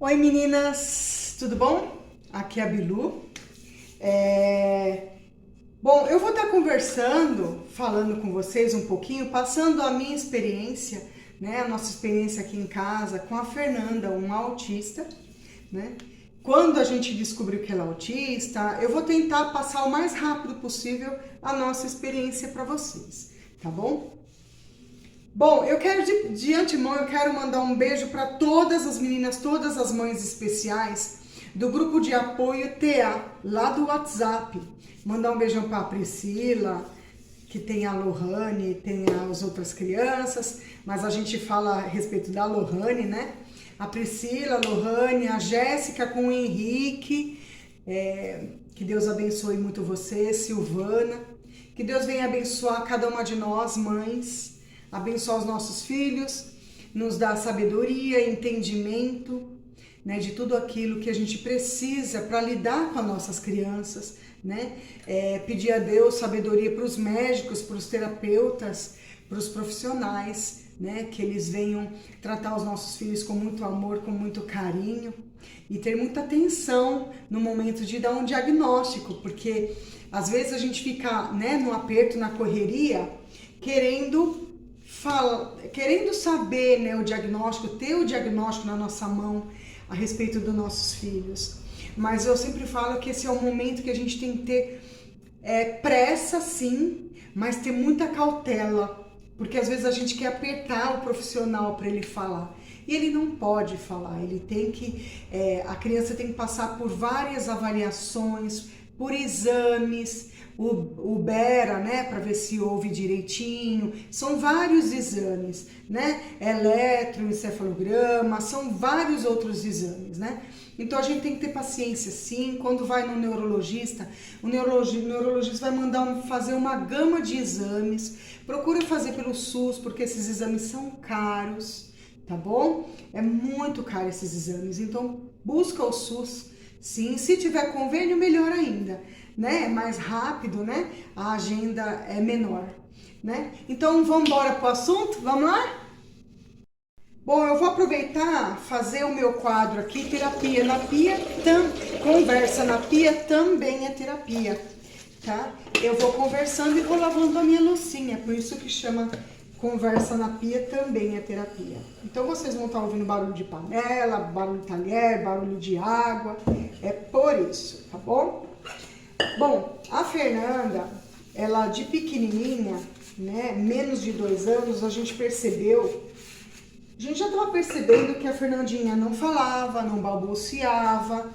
Oi meninas, tudo bom? Aqui é a Bilu. Bom, eu vou estar falando com vocês um pouquinho, passando a minha experiência, né, a nossa experiência aqui em casa com a Fernanda, uma autista, né? Quando a gente descobriu que ela é autista, eu vou tentar passar o mais rápido possível a nossa experiência para vocês, tá bom? Bom, eu quero de antemão, eu quero mandar um beijo para todas as meninas, todas as mães especiais do grupo de apoio TA, lá do WhatsApp. Mandar um beijão para a Priscila, que tem a Lohane, tem as outras crianças, mas a gente fala a respeito da Lohane, né? A Priscila, a Lohane, a Jéssica com o Henrique, que Deus abençoe muito você, Silvana, que Deus venha abençoar cada uma de nós, mães, abençoar os nossos filhos, nos dá sabedoria, entendimento, né, de tudo aquilo que a gente precisa para lidar com as nossas crianças, né? Pedir a Deus sabedoria para os médicos, para os terapeutas, para os profissionais, né, que eles venham tratar os nossos filhos com muito amor, com muito carinho e ter muita atenção no momento de dar um diagnóstico, porque às vezes a gente fica, né, no aperto, na correria, querendo saber, né, o diagnóstico, ter o diagnóstico na nossa mão a respeito dos nossos filhos. Mas eu sempre falo que esse é o momento que a gente tem que ter pressa, sim, mas ter muita cautela, porque às vezes a gente quer apertar o profissional para ele falar. E ele não pode falar, ele tem que, a criança tem que passar por várias avaliações, por exames, o BERA, né, para ver se ouve direitinho, são vários exames, né, eletroencefalograma, são vários outros exames, né, então a gente tem que ter paciência sim. Quando vai no neurologista, o neurologista vai mandar fazer uma gama de exames, procura fazer pelo SUS, porque esses exames são caros, tá bom? É muito caro esses exames, então busca o SUS, sim, se tiver convênio, melhor ainda, né? É mais rápido, né? A agenda é menor, né? Então vamos embora pro assunto? Vamos lá? Bom, eu vou aproveitar fazer o meu quadro aqui, terapia na pia, conversa na pia também é terapia, tá? Eu vou conversando e vou lavando a minha loucinha, por isso que chama conversa na pia também é terapia. Então vocês vão estar ouvindo barulho de panela, barulho de talher, barulho de água, é por isso, tá bom? Bom, a Fernanda, ela de pequenininha, né, menos de 2 anos, a gente já estava percebendo que a Fernandinha não falava, não balbuciava,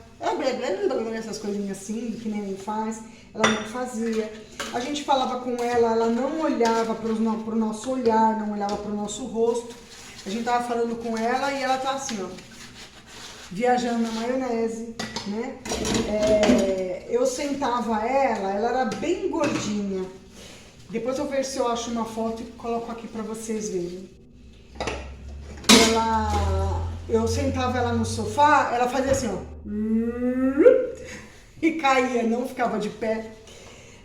essas coisinhas assim, que nem faz, ela não fazia. A gente falava com ela, ela não olhava para o nosso olhar, não olhava para o nosso rosto. A gente tava falando com ela e ela tá assim, ó, viajando na maionese, né? Eu sentava ela era bem gordinha. Depois eu ver se eu acho uma foto e coloco aqui para vocês verem. Eu sentava ela no sofá, ela fazia assim, ó, e caía, não ficava de pé,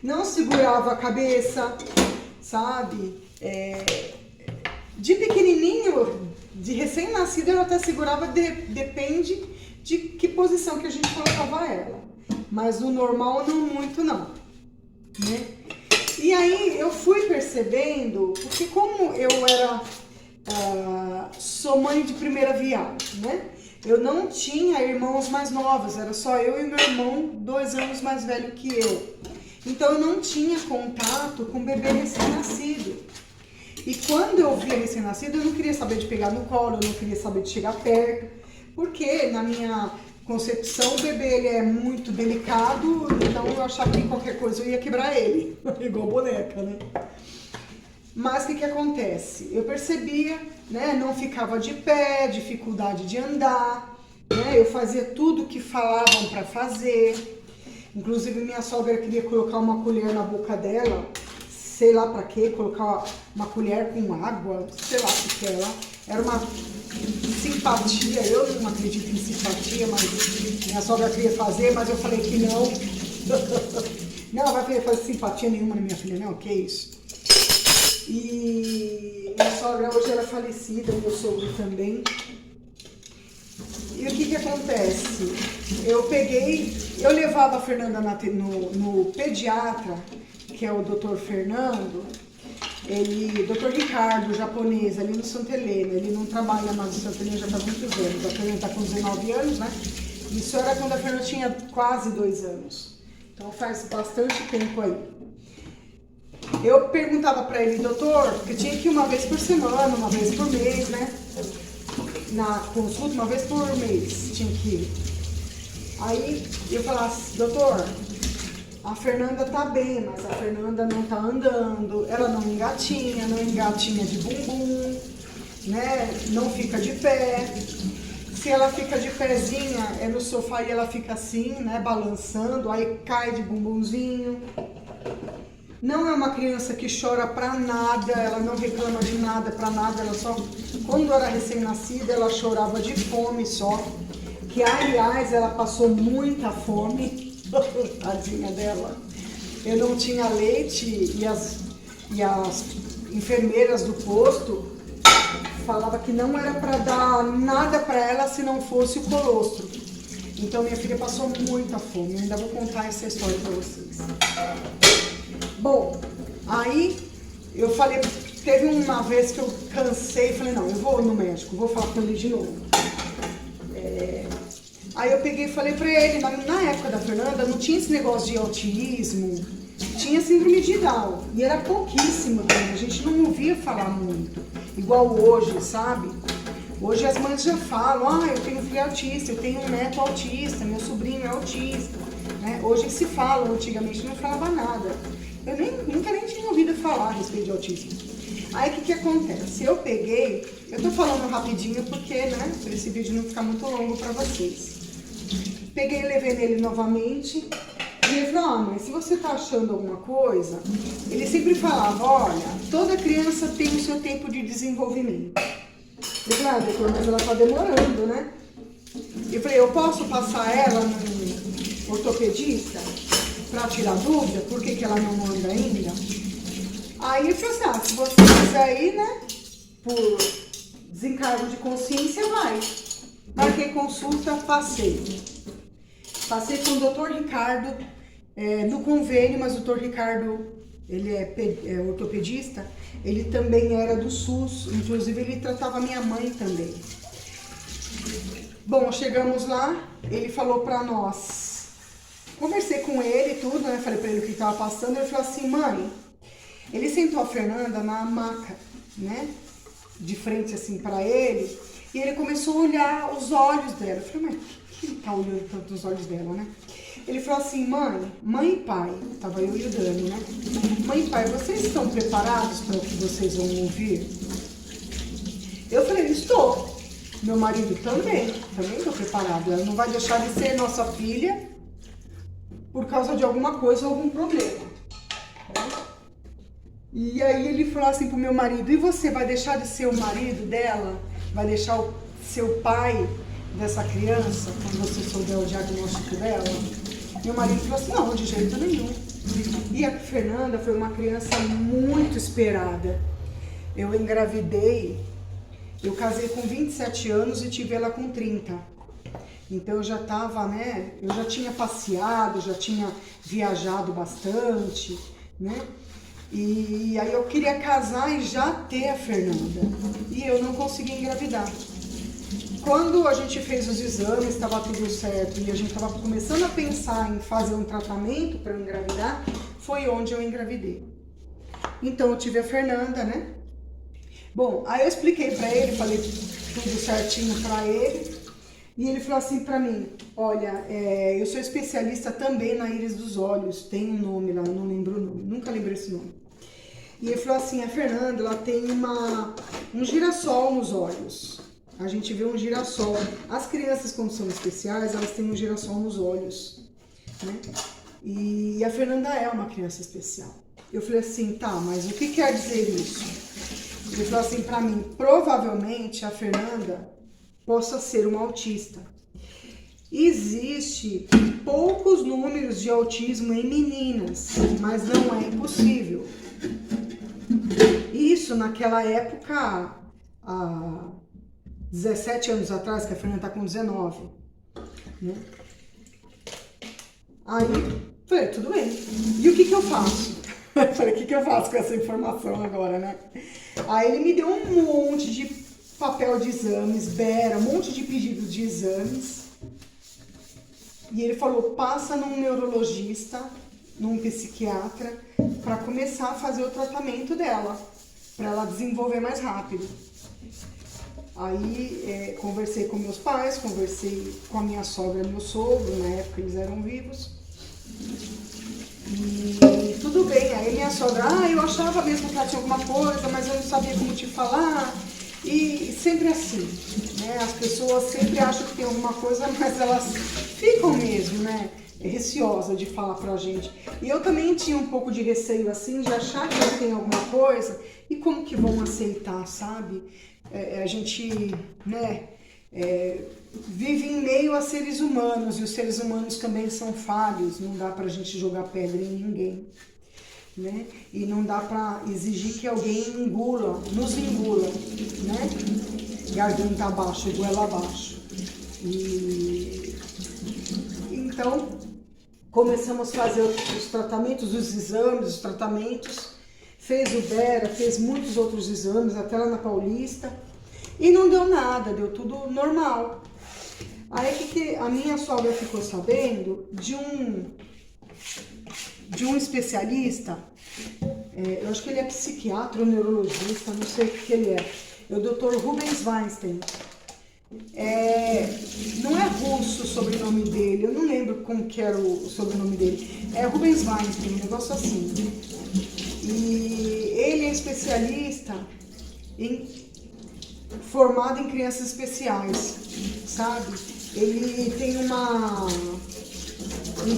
não segurava a cabeça, sabe? De pequenininho, de recém-nascido, ela até segurava, depende de que posição que a gente colocava ela, mas no normal não muito não, né? E aí eu fui percebendo, porque como eu sou mãe de primeira viagem, né? Eu não tinha irmãos mais novos, era só eu e meu irmão, 2 anos mais velho que eu. Então eu não tinha contato com bebê recém-nascido. E quando eu via recém-nascido, eu não queria saber de pegar no colo, eu não queria saber de chegar perto, porque na minha concepção o bebê ele é muito delicado, então eu achava que qualquer coisa eu ia quebrar ele, igual boneca, né? Mas o que acontece? Eu percebia, né, não ficava de pé, dificuldade de andar, né, eu fazia tudo o que falavam para fazer. Inclusive minha sogra queria colocar uma colher na boca dela, sei lá para quê, colocar uma colher com água, sei lá o que era uma simpatia. Eu não acredito em simpatia, mas minha sogra queria fazer, mas eu falei que não. Não, vai querer fazer simpatia nenhuma na minha filha, não, que isso. E minha sogra hoje era falecida, meu sogro também. E o que acontece? Eu levava a Fernanda no pediatra, que é o Dr. Fernando, Dr. Ricardo, japonês, ali no Santa Helena. Ele não trabalha mais no Santa Helena já faz muitos anos. A Fernanda está com 19 anos, né? Isso era quando a Fernanda tinha quase 2 anos. Então faz bastante tempo aí. Eu perguntava para ele, doutor, porque tinha que ir uma vez por semana, uma vez por mês, né? Na consulta, uma vez por mês tinha que ir. Aí eu falava assim, doutor, a Fernanda tá bem, mas a Fernanda não tá andando, ela não engatinha de bumbum, né? Não fica de pé. Se ela fica de pezinha, é no sofá e ela fica assim, né? Balançando, aí cai de bumbumzinho. Não é uma criança que chora pra nada, ela não reclama de nada pra nada, ela só, quando era recém-nascida, ela chorava de fome só, que aliás, ela passou muita fome, tadinha dela. Eu não tinha leite e as enfermeiras do posto falavam que não era pra dar nada pra ela se não fosse o colostro. Então minha filha passou muita fome, eu ainda vou contar essa história pra vocês. Bom, aí eu falei, teve uma vez que eu cansei e falei, não, eu vou no médico, vou falar com ele de novo. Aí eu peguei e falei pra ele, na época da Fernanda não tinha esse negócio de autismo, tinha síndrome de Down, e era pouquíssimo também, a gente não ouvia falar muito, igual hoje, sabe? Hoje as mães já falam, eu tenho um filho autista, eu tenho um neto autista, meu sobrinho é autista, né? Hoje se fala, antigamente não falava nada. Eu nunca nem tinha ouvido falar a respeito de autismo. Aí o que acontece? Eu tô falando rapidinho porque, né, para esse vídeo não ficar muito longo para vocês. Peguei e levei nele novamente e ele falou, mas se você tá achando alguma coisa, ele sempre falava, olha, toda criança tem o seu tempo de desenvolvimento. Eu falei, doutor, mas ela tá demorando, né? Eu falei, eu posso passar ela no ortopedista para tirar dúvida, por que ela não anda ainda? Aí eu falei assim, se você quiser ir, né, por desencargo de consciência, vai. Marquei consulta, passei. Passei com o Dr. Ricardo no convênio, mas o Dr. Ricardo, ele é ortopedista, ele também era do SUS, inclusive ele tratava minha mãe também. Bom, chegamos lá, ele falou pra nós, conversei com ele e tudo, né? Falei pra ele o que estava passando. Ele falou assim, mãe, ele sentou a Fernanda na maca, né? De frente assim pra ele, e ele começou a olhar os olhos dela. Eu falei, mas por que ele tá olhando tanto os olhos dela, né? Ele falou assim, mãe e pai, tava eu e o Dani, né? Mãe e pai, vocês estão preparados para o que vocês vão ouvir? Eu falei, estou. Meu marido também estou preparado. Ela não vai deixar de ser nossa filha por causa de alguma coisa ou algum problema. E aí ele falou assim pro meu marido, e você vai deixar de ser o marido dela? Vai deixar o seu pai dessa criança quando você souber o diagnóstico dela? Meu marido falou assim, não, de jeito nenhum. E a Fernanda foi uma criança muito esperada. Eu engravidei, eu casei com 27 anos e tive ela com 30. Então eu já tava, né, eu já tinha passeado, já tinha viajado bastante, né? E aí eu queria casar e já ter a Fernanda. E eu não consegui engravidar. Quando a gente fez os exames, estava tudo certo e a gente estava começando a pensar em fazer um tratamento para eu engravidar, foi onde eu engravidei. Então eu tive a Fernanda, né? Bom, aí eu expliquei para ele, falei tudo certinho para ele. E ele falou assim pra mim, olha, eu sou especialista também na íris dos olhos, tem um nome lá, eu não lembro o nome, nunca lembrei esse nome. E ele falou assim, a Fernanda, ela tem um girassol nos olhos. A gente vê um girassol. As crianças, quando são especiais, elas têm um girassol nos olhos, né? E a Fernanda é uma criança especial. Eu falei assim, tá, mas o que quer dizer isso? Ele falou assim pra mim, provavelmente a Fernanda possa ser uma autista. Existe poucos números de autismo em meninas, mas não é impossível. Isso naquela época, há 17 anos atrás, que a Fernanda tá com 19, né? Aí, falei, tudo bem. E o que que eu faço? Falei, o que que eu faço com essa informação agora, né? Aí ele me deu um monte de papel de exames, um monte de pedidos de exames. E ele falou, passa num neurologista, num psiquiatra, para começar a fazer o tratamento dela, para ela desenvolver mais rápido. Aí conversei com meus pais, conversei com a minha sogra e meu sogro, na época eles eram vivos. E tudo bem, aí minha sogra, eu achava mesmo que ela tinha alguma coisa, mas eu não sabia como te falar. E sempre assim, né? As pessoas sempre acham que tem alguma coisa, mas elas ficam mesmo, né? Receosas de falar pra gente. E eu também tinha um pouco de receio, assim, de achar que eu tenho alguma coisa e como que vão aceitar, sabe? A gente, né, vive em meio a seres humanos e os seres humanos também são falhos, não dá pra gente jogar pedra em ninguém, né? E não dá pra exigir que alguém nos engula, né? Garganta abaixo, goela abaixo. E então começamos a fazer os tratamentos, os exames, os tratamentos. Fez o Bera, fez muitos outros exames, até lá na Paulista, e não deu nada, deu tudo normal. Aí que a minha sogra ficou sabendo de um especialista, eu acho que ele é psiquiatra ou neurologista, não sei o que ele é o Dr. Rubens Weinstein. Não é russo o sobrenome dele, eu não lembro como que era o sobrenome dele. É Rubens Weinstein, um negócio assim. E ele é especialista formado em crianças especiais, sabe? Ele tem um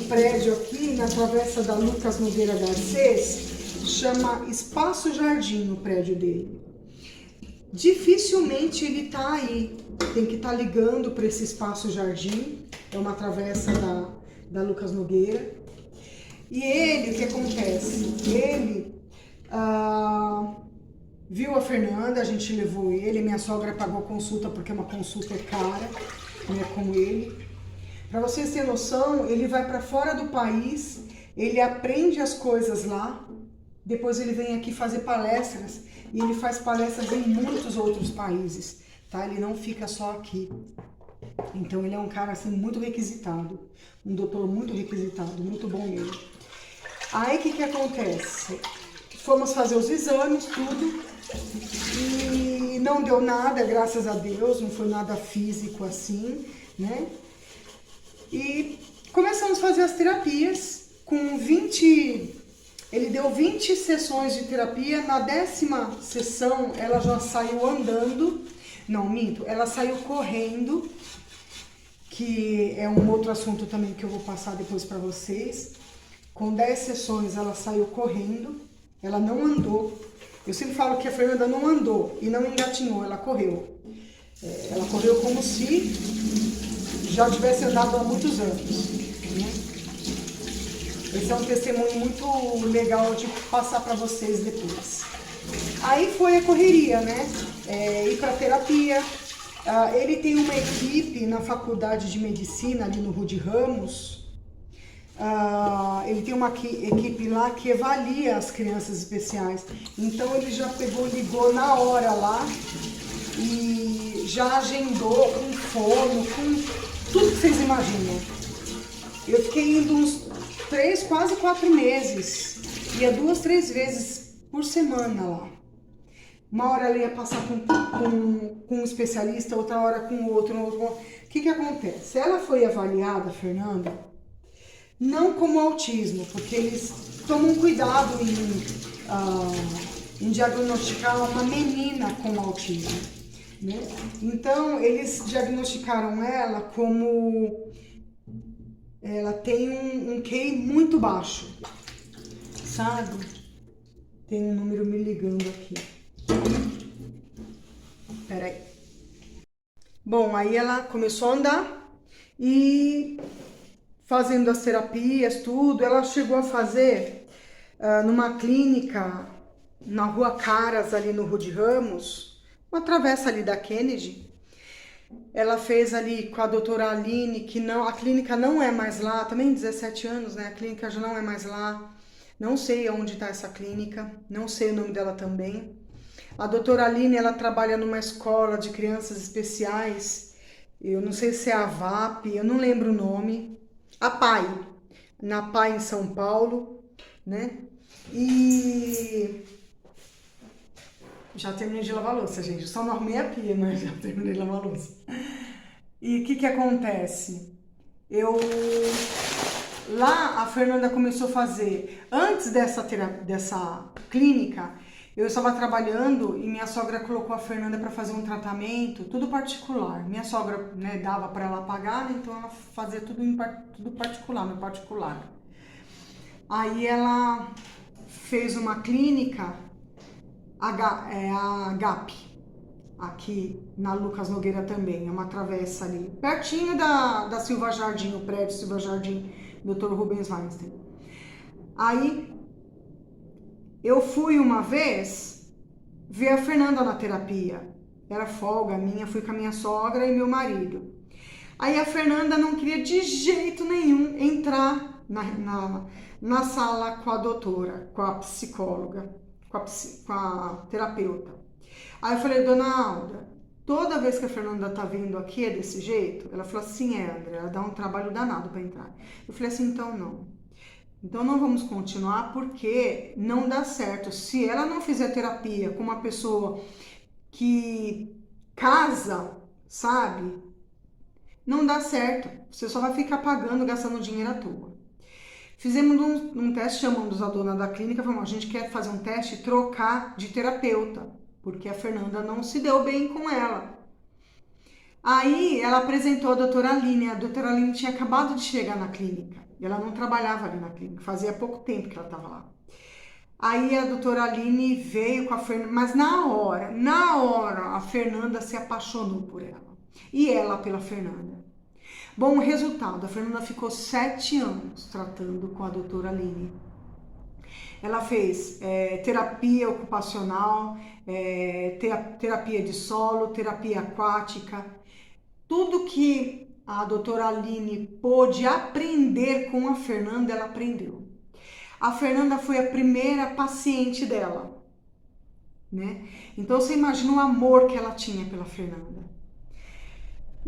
prédio aqui na Travessa da Lucas Nogueira Garcês, chama Espaço Jardim, o prédio dele. Dificilmente ele tá aí, tem que estar ligando para esse Espaço Jardim, é uma travessa da Lucas Nogueira. E ele, o que acontece? Ele viu a Fernanda, a gente levou ele, minha sogra pagou consulta porque uma consulta é cara, né, com ele. Para vocês terem noção, ele vai para fora do país, ele aprende as coisas lá, depois ele vem aqui fazer palestras, e ele faz palestras em muitos outros países, tá? Ele não fica só aqui. Então ele é um cara assim muito requisitado, um doutor muito requisitado, muito bom mesmo. Aí o que acontece? Fomos fazer os exames, tudo, e não deu nada, graças a Deus, não foi nada físico assim, né? E começamos a fazer as terapias, ele deu 20 sessões de terapia, na 10ª sessão ela já saiu andando, não, minto, ela saiu correndo, que é um outro assunto também que eu vou passar depois para vocês. Com 10 sessões ela saiu correndo, ela não andou. Eu sempre falo que a Fernanda não andou e não engatinhou, ela correu. Ela correu como se já tivesse andado há muitos anos, né? Esse é um testemunho muito legal de passar para vocês depois. Aí foi a correria, né? Ir para terapia. Ele tem uma equipe na faculdade de medicina, ali no Rude Ramos. Ele tem uma equipe lá que avalia as crianças especiais. Então ele já ligou na hora lá e já agendou com fono, com tudo que vocês imaginam. Eu fiquei indo uns 3, quase 4 meses. Ia 2, 3 vezes por semana lá. Uma hora ela ia passar com um especialista, outra hora com outro. O que acontece? Ela foi avaliada, Fernanda, não como autismo, porque eles tomam cuidado em diagnosticar uma menina com autismo, né? Então, eles diagnosticaram ela como... Ela tem um QI muito baixo, sabe? Tem um número me ligando aqui. Peraí. Bom, aí ela começou a andar e fazendo as terapias, tudo. Ela chegou a fazer numa clínica na Rua Caras, ali no Rude Ramos, uma travessa ali da Kennedy. Ela fez ali com a doutora Aline, que não, a clínica não é mais lá, também 17 anos, né? A clínica já não é mais lá. Não sei onde está essa clínica, não sei o nome dela também. A doutora Aline, ela trabalha numa escola de crianças especiais. Eu não sei se é a VAP, eu não lembro o nome. A PAI, na PAI em São Paulo, né? E já terminei de lavar a louça, gente. Eu só não arrumei a pia, mas já terminei de lavar a louça. E o que acontece? Eu lá a Fernanda começou a fazer, antes dessa clínica, eu estava trabalhando e minha sogra colocou a Fernanda para fazer um tratamento, tudo particular. Minha sogra, né, dava para ela pagar, né, então ela fazia tudo particular, no particular. Aí ela fez uma clínica, a GAP, aqui na Lucas Nogueira também, é uma travessa ali, pertinho da Silva Jardim, o prédio Silva Jardim, Dr. Rubens Weinstein. Aí eu fui uma vez ver a Fernanda na terapia, era folga minha, fui com a minha sogra e meu marido. Aí a Fernanda não queria de jeito nenhum entrar na sala com a doutora, com a psicóloga, com a terapeuta. Aí eu falei, dona Alda, toda vez que a Fernanda tá vindo aqui é desse jeito? Ela falou assim, André, ela dá um trabalho danado para entrar. Eu falei assim, então não. Então não vamos continuar porque não dá certo. Se ela não fizer terapia com uma pessoa que casa, sabe? Não dá certo. Você só vai ficar pagando, gastando dinheiro à toa. Fizemos um teste, chamamos a dona da clínica, falamos, a gente quer fazer um teste e trocar de terapeuta, porque a Fernanda não se deu bem com ela. Aí ela apresentou a doutora Aline, a doutora Aline tinha acabado de chegar na clínica, ela não trabalhava ali na clínica, fazia pouco tempo que ela estava lá. Aí a doutora Aline veio com a Fernanda, mas na hora, a Fernanda se apaixonou por ela, e ela pela Fernanda. Bom, o resultado, a Fernanda ficou 7 anos tratando com a doutora Aline. Ela fez terapia ocupacional, terapia de solo, terapia aquática, tudo que a doutora Aline pôde aprender com a Fernanda, ela aprendeu. A Fernanda foi a primeira paciente dela, né? Então você imagina o amor que ela tinha pela Fernanda.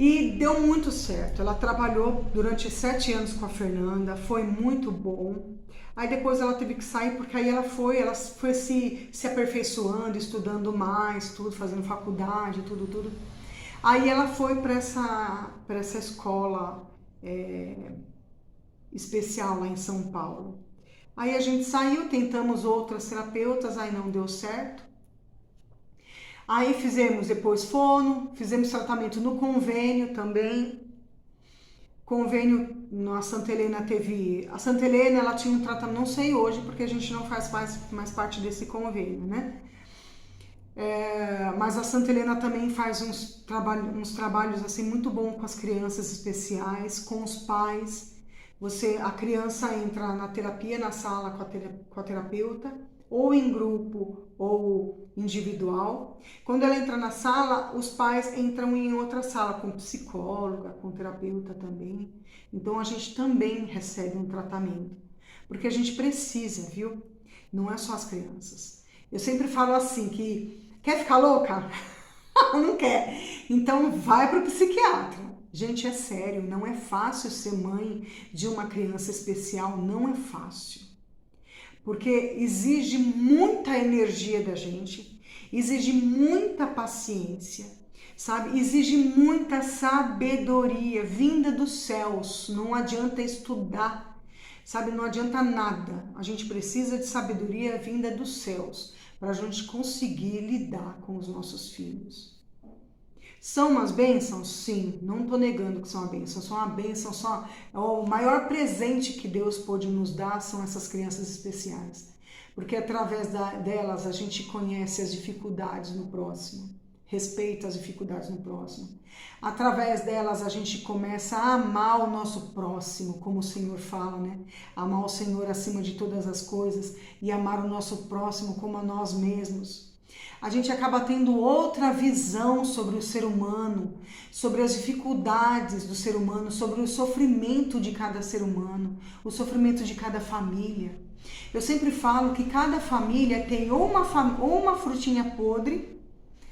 E deu muito certo. Ela trabalhou durante 7 anos com a Fernanda, foi muito bom. Aí depois ela teve que sair porque aí ela foi se aperfeiçoando, estudando mais, tudo, fazendo faculdade, tudo. Aí ela foi para essa escola especial lá em São Paulo. Aí a gente saiu, tentamos outras terapeutas, aí não deu certo. Aí fizemos depois fono, fizemos tratamento no convênio também. Convênio na Santa Helena teve... A Santa Helena, ela tinha um tratamento, não sei hoje, porque a gente não faz mais parte desse convênio, né? Mas a Santa Helena também faz uns trabalhos assim muito bons com as crianças especiais, com os pais. A criança entra na terapia, na sala com a terapeuta, ou em grupo ou individual. Quando ela entra na sala, os pais entram em outra sala, com psicóloga, com terapeuta também. Então a gente também recebe um tratamento, porque a gente precisa, viu? Não é só as crianças. Eu sempre falo assim que quer ficar louca? Não quer. Então vai para o psiquiatra. Gente, é sério, não é fácil ser mãe de uma criança especial, não é fácil. Porque exige muita energia da gente, exige muita paciência, sabe? Exige muita sabedoria vinda dos céus. Não adianta estudar, sabe? Não adianta nada. A gente precisa de sabedoria vinda dos céus para a gente conseguir lidar com os nossos filhos. São umas bênçãos? Sim, não estou negando que são uma bênção, são uma bênção, o maior presente que Deus pôde nos dar são essas crianças especiais, porque através delas a gente conhece as dificuldades no próximo, respeita as dificuldades no próximo, através delas a gente começa a amar o nosso próximo, como o Senhor fala, né? Amar o Senhor acima de todas as coisas e amar o nosso próximo como a nós mesmos. A gente acaba tendo outra visão sobre o ser humano, sobre as dificuldades do ser humano, sobre o sofrimento de cada ser humano, o sofrimento de cada família. Eu sempre falo que cada família tem ou uma frutinha podre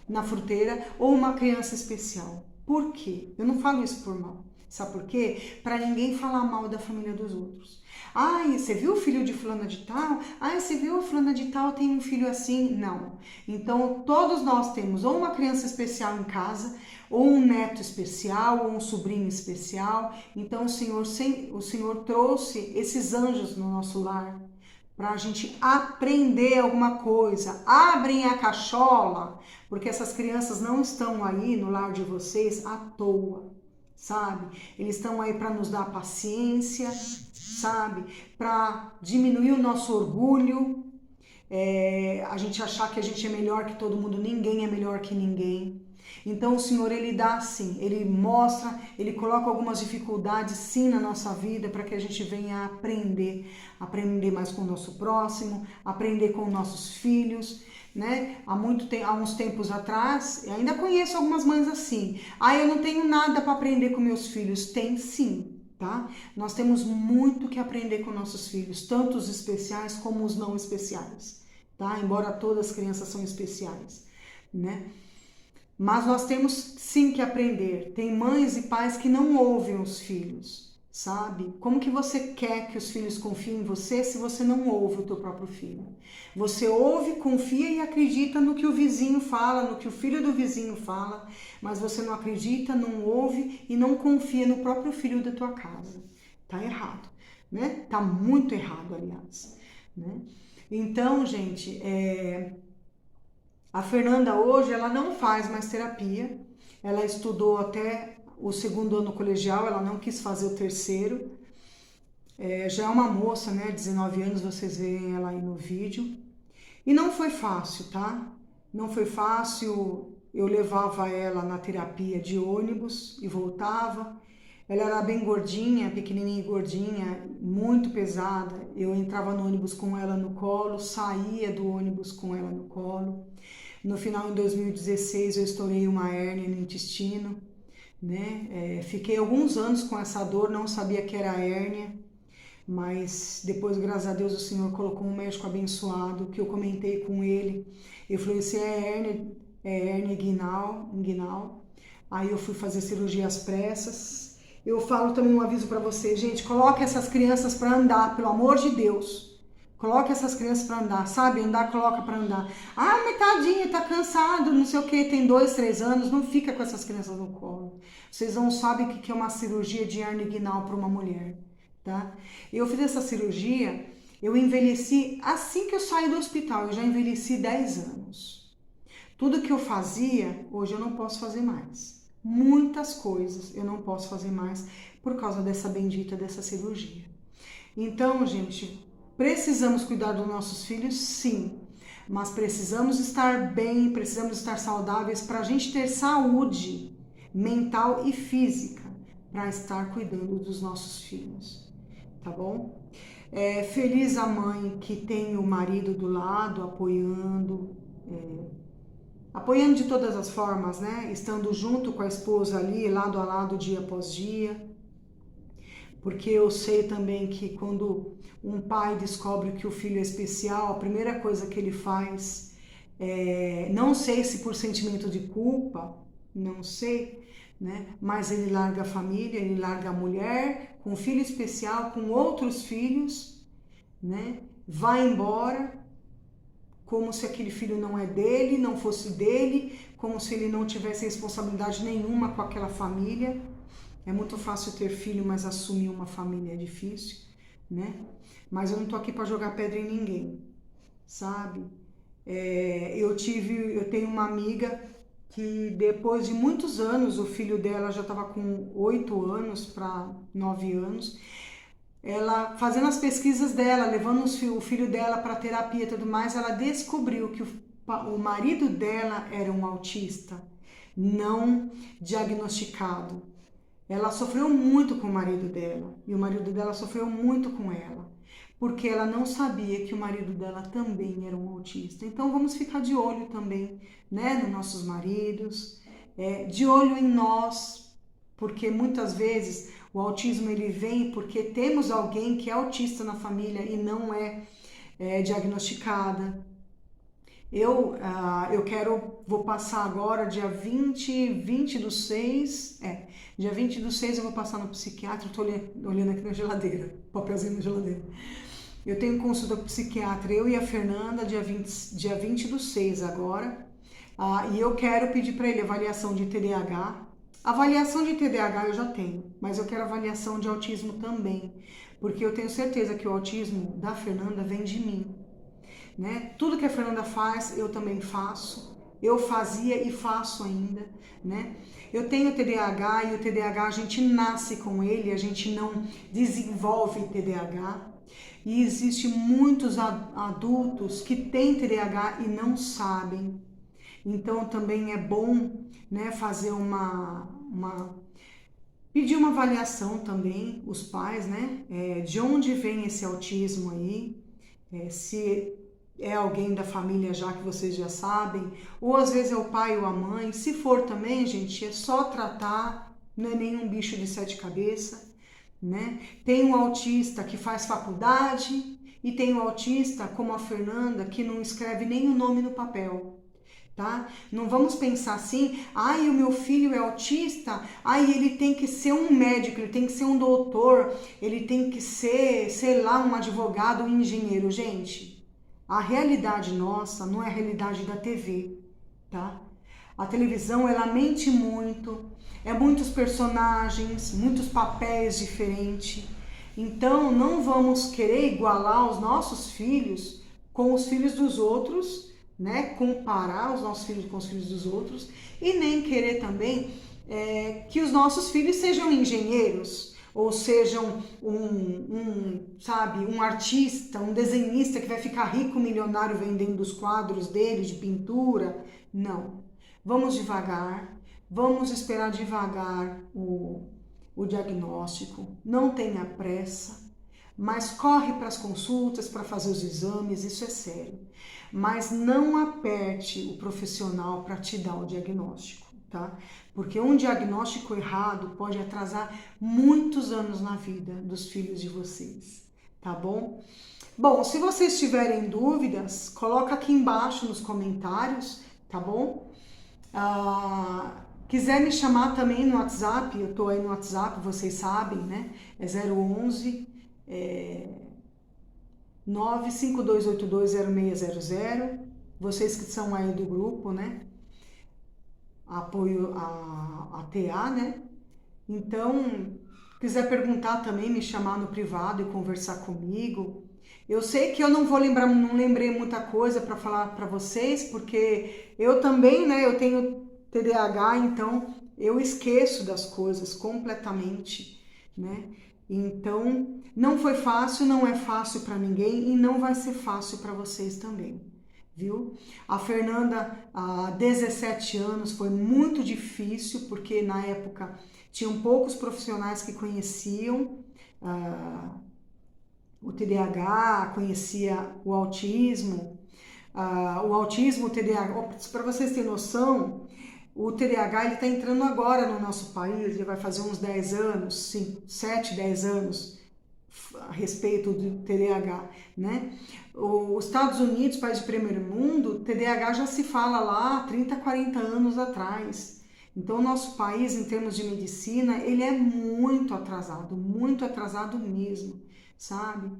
na fruteira ou uma criança especial. Por quê? Eu não falo isso por mal. Sabe por quê? Para ninguém falar mal da família dos outros. Ai, você viu o filho de fulana de tal? Ai, você viu a fulana de tal tem um filho assim? Não. Então, todos nós temos ou uma criança especial em casa, ou um neto especial, ou um sobrinho especial. Então, o Senhor trouxe esses anjos no nosso lar para a gente aprender alguma coisa. Abrem a cachola, porque essas crianças não estão aí no lar de vocês à toa, sabe? Eles estão aí para nos dar paciência, sabe? Para diminuir o nosso orgulho, a gente achar que a gente é melhor que todo mundo, ninguém é melhor que ninguém. Então o Senhor, Ele dá assim, Ele mostra, Ele coloca algumas dificuldades sim na nossa vida para que a gente venha aprender mais com o nosso próximo, aprender com nossos filhos, né? Há uns tempos atrás, eu ainda conheço algumas mães assim, eu não tenho nada para aprender com meus filhos. Tem sim, tá? Nós temos muito que aprender com nossos filhos, tanto os especiais como os não especiais, tá? Embora todas as crianças são especiais, né? Mas nós temos sim que aprender. Tem mães e pais que não ouvem os filhos, sabe? Como que você quer que os filhos confiem em você se você não ouve o teu próprio filho? Você ouve, confia e acredita no que o vizinho fala, no que o filho do vizinho fala, mas você não acredita, não ouve e não confia no próprio filho da tua casa. Tá errado, né? Tá muito errado, aliás, né? Então, gente, a Fernanda hoje, ela não faz mais terapia, ela estudou até o 2º ano colegial, ela não quis fazer o 3º, já é uma moça, né, 19 anos, vocês veem ela aí no vídeo, e não foi fácil, tá? Não foi fácil, eu levava ela na terapia de ônibus e voltava, ela era bem gordinha, pequenininha e gordinha, muito pesada, eu entrava no ônibus com ela no colo, saía do ônibus com ela no colo. No final, em 2016, eu estourei uma hérnia no intestino, né? Fiquei alguns anos com essa dor, não sabia que era hérnia, mas depois, graças a Deus, o Senhor colocou um médico abençoado, que eu comentei com ele. Eu falei, se é hérnia inguinal. Aí eu fui fazer cirurgia às pressas. Eu falo também um aviso para vocês, gente, coloque essas crianças para andar, pelo amor de Deus. Coloca essas crianças para andar, sabe? Andar, coloca para andar. Mas tadinha, tá cansado, não sei o que, tem 2, 3 anos, não fica com essas crianças no colo. Vocês não sabem o que é uma cirurgia de hérnia inguinal para uma mulher, tá? Eu fiz essa cirurgia, eu envelheci, assim que eu saí do hospital, eu já envelheci 10 anos. Tudo que eu fazia, hoje eu não posso fazer mais. Muitas coisas eu não posso fazer mais por causa dessa bendita dessa cirurgia. Então, gente, precisamos cuidar dos nossos filhos, sim, mas precisamos estar bem, precisamos estar saudáveis para a gente ter saúde mental e física para estar cuidando dos nossos filhos, tá bom? Feliz a mãe que tem o marido do lado, apoiando de todas as formas, né? Estando junto com a esposa ali, lado a lado, dia após dia. Porque eu sei também que quando um pai descobre que o filho é especial, a primeira coisa que ele faz não sei se por sentimento de culpa, não sei, né? Mas ele larga a família, ele larga a mulher com um filho especial, com outros filhos, né? Vai embora, como se aquele filho não é dele, não fosse dele, como se ele não tivesse responsabilidade nenhuma com aquela família. É muito fácil ter filho, mas assumir uma família é difícil, né? Mas eu não tô aqui para jogar pedra em ninguém, sabe? Eu tenho uma amiga que depois de muitos anos, o filho dela já estava com 8 anos para 9 anos, ela fazendo as pesquisas dela, levando o filho dela para terapia e tudo mais, ela descobriu que o marido dela era um autista não diagnosticado. Ela sofreu muito com o marido dela e o marido dela sofreu muito com ela, porque ela não sabia que o marido dela também era um autista. Então vamos ficar de olho também, né, nos nossos maridos, de olho em nós, porque muitas vezes o autismo ele vem porque temos alguém que é autista na família e não é diagnosticada. Vou passar agora, dia 20 do 6, dia 20 do 6 eu vou passar no psiquiatra, estou olhando aqui na geladeira, papelzinho na geladeira. Eu tenho consulta com o psiquiatra, eu e a Fernanda, dia 20 do 6 agora, e eu quero pedir para ele avaliação de TDAH. Avaliação de TDAH eu já tenho, mas eu quero avaliação de autismo também, porque eu tenho certeza que o autismo da Fernanda vem de mim. Né? Tudo que a Fernanda faz, eu também faço. Eu fazia e faço ainda, né? Eu tenho TDAH e o TDAH a gente nasce com ele, a gente não desenvolve TDAH. E existe muitos adultos que têm TDAH e não sabem. Então também é bom, né, fazer pedir uma avaliação também, os pais, né? De onde vem esse autismo aí, se é alguém da família já que vocês já sabem, ou às vezes é o pai ou a mãe. Se for também, gente, é só tratar, não é nenhum bicho de 7 cabeças, né? Tem um autista que faz faculdade e tem um autista, como a Fernanda, que não escreve nem o nome no papel, tá? Não vamos pensar assim, o meu filho é autista, ele tem que ser um médico, ele tem que ser um doutor, ele tem que ser, sei lá, um advogado, um engenheiro. Gente, a realidade nossa não é a realidade da TV, tá? A televisão, ela mente muito, muitos personagens, muitos papéis diferentes. Então, não vamos querer igualar os nossos filhos com os filhos dos outros, né? Comparar os nossos filhos com os filhos dos outros, e nem querer também que os nossos filhos sejam engenheiros, ou sejam um artista, um desenhista que vai ficar rico, milionário vendendo os quadros dele de pintura. Não. Vamos devagar, vamos esperar devagar o diagnóstico, não tenha pressa, mas corre para as consultas, para fazer os exames, isso é sério. Mas não aperte o profissional para te dar o diagnóstico, tá? Porque um diagnóstico errado pode atrasar muitos anos na vida dos filhos de vocês, tá bom? Bom, se vocês tiverem dúvidas, coloca aqui embaixo nos comentários, tá bom? Quiser me chamar também no WhatsApp, eu tô aí no WhatsApp, vocês sabem, né? É 011 952820600. Vocês que são aí do grupo, né? Apoio a TA, né? Então, quiser perguntar também, me chamar no privado e conversar comigo. Eu sei que eu não lembrei muita coisa para falar para vocês, porque eu também, né? Eu tenho TDAH, então eu esqueço das coisas completamente, né? Então, não foi fácil, não é fácil para ninguém e não vai ser fácil para vocês também, viu? A Fernanda, há 17 anos, foi muito difícil, porque na época tinham poucos profissionais que conheciam o TDAH, conhecia o autismo. O TDAH, para vocês terem noção, o TDAH ele está entrando agora no nosso país, ele vai fazer uns 10 anos, 7, 10 anos a respeito do TDAH, né? Os Estados Unidos, país de primeiro mundo, TDAH já se fala lá há 30, 40 anos atrás. Então, o nosso país, em termos de medicina, ele é muito atrasado mesmo, sabe?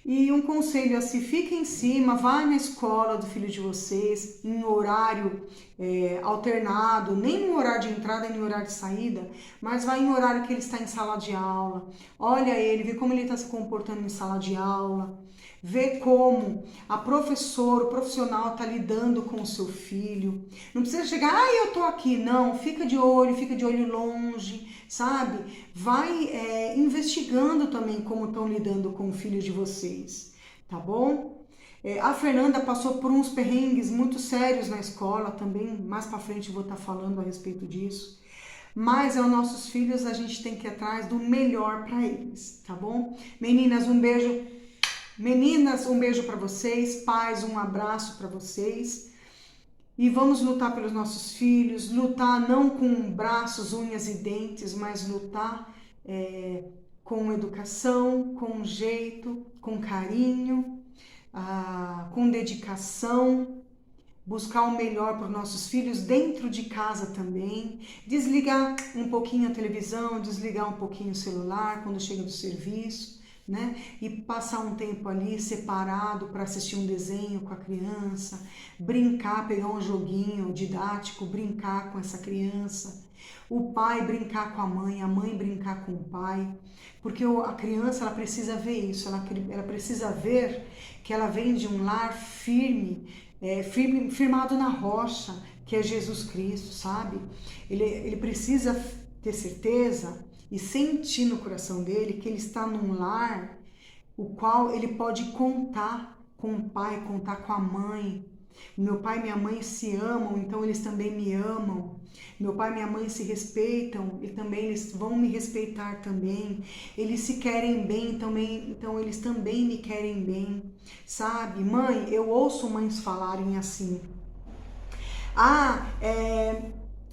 E um conselho assim, fica em cima, vai na escola do filho de vocês, em horário alternado, nem no horário de entrada, nem no horário de saída, mas vai em horário que ele está em sala de aula, olha ele, vê como ele está se comportando em sala de aula, vê como a professora, o profissional está lidando com o seu filho. Não precisa chegar, eu tô aqui, não, fica de olho longe, sabe? Vai investigando também como estão lidando com o filho de vocês, tá bom? A Fernanda passou por uns perrengues muito sérios na escola também, mais pra frente eu vou estar falando a respeito disso. Mas aos nossos filhos a gente tem que ir atrás do melhor para eles, tá bom? Meninas, um beijo Meninas, um beijo para vocês. Pais, um abraço para vocês. E vamos lutar pelos nossos filhos, lutar não com braços, unhas e dentes, mas lutar com educação, com jeito, com carinho, com dedicação, buscar o melhor para os nossos filhos dentro de casa também, desligar um pouquinho a televisão, desligar um pouquinho o celular quando chega do serviço, né? E passar um tempo ali separado para assistir um desenho com a criança, brincar, pegar um joguinho didático, brincar com essa criança, o pai brincar com a mãe brincar com o pai, porque a criança ela precisa ver isso, ela precisa ver que ela vem de um lar firme, firmado na rocha, que é Jesus Cristo, sabe? Ele precisa ter certeza e sentir no coração dele que ele está num lar o qual ele pode contar com o pai, contar com a mãe. Meu pai e minha mãe se amam, então eles também me amam. Meu pai e minha mãe se respeitam e também eles vão me respeitar também. Eles se querem bem também, então eles também me querem bem, sabe? Mãe, eu ouço mães falarem assim: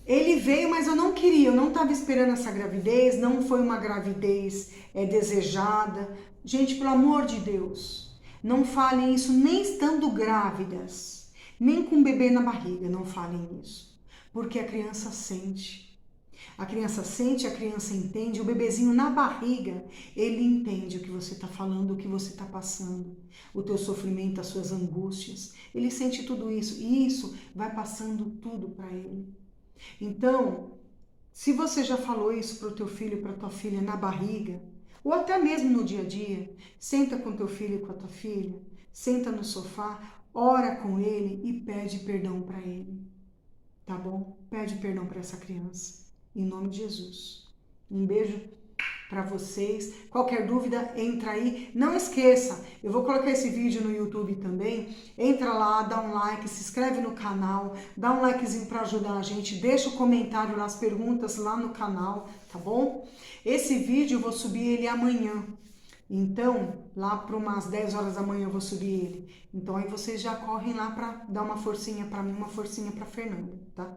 ele veio, mas eu não queria, eu não estava esperando essa gravidez, não foi uma gravidez desejada. Gente, pelo amor de Deus, não falem isso nem estando grávidas, nem com o bebê na barriga, não falem isso. Porque a criança sente. A criança sente, a criança entende, o bebezinho na barriga, ele entende o que você está falando, o que você está passando, o teu sofrimento, as suas angústias. Ele sente tudo isso e isso vai passando tudo para ele. Então, se você já falou isso para o teu filho, para tua filha na barriga, ou até mesmo no dia a dia, senta com teu filho e com a tua filha, senta no sofá, ora com ele e pede perdão para ele, tá bom? Pede perdão para essa criança, em nome de Jesus. Um beijo para vocês. Qualquer dúvida, entra aí. Não esqueça, eu vou colocar esse vídeo no YouTube também. Entra lá, dá um like, se inscreve no canal, dá um likezinho para ajudar a gente, deixa o comentário nas perguntas lá no canal, tá bom? Esse vídeo eu vou subir ele amanhã. Então, lá para umas 10 horas da manhã eu vou subir ele. Então aí vocês já correm lá para dar uma forcinha para mim, uma forcinha para Fernanda, tá?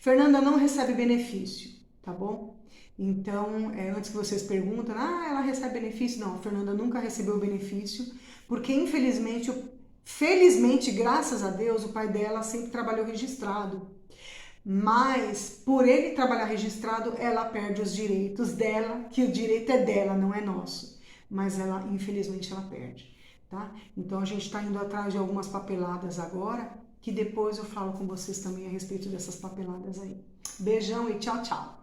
Fernanda não recebe benefício, tá bom? Então, antes que vocês perguntem, ela recebe benefício? Não, a Fernanda nunca recebeu benefício, porque felizmente, graças a Deus, o pai dela sempre trabalhou registrado. Mas, por ele trabalhar registrado, ela perde os direitos dela, que o direito é dela, não é nosso. Mas ela, infelizmente, ela perde, tá? Então, a gente está indo atrás de algumas papeladas agora, que depois eu falo com vocês também a respeito dessas papeladas aí. Beijão e tchau, tchau!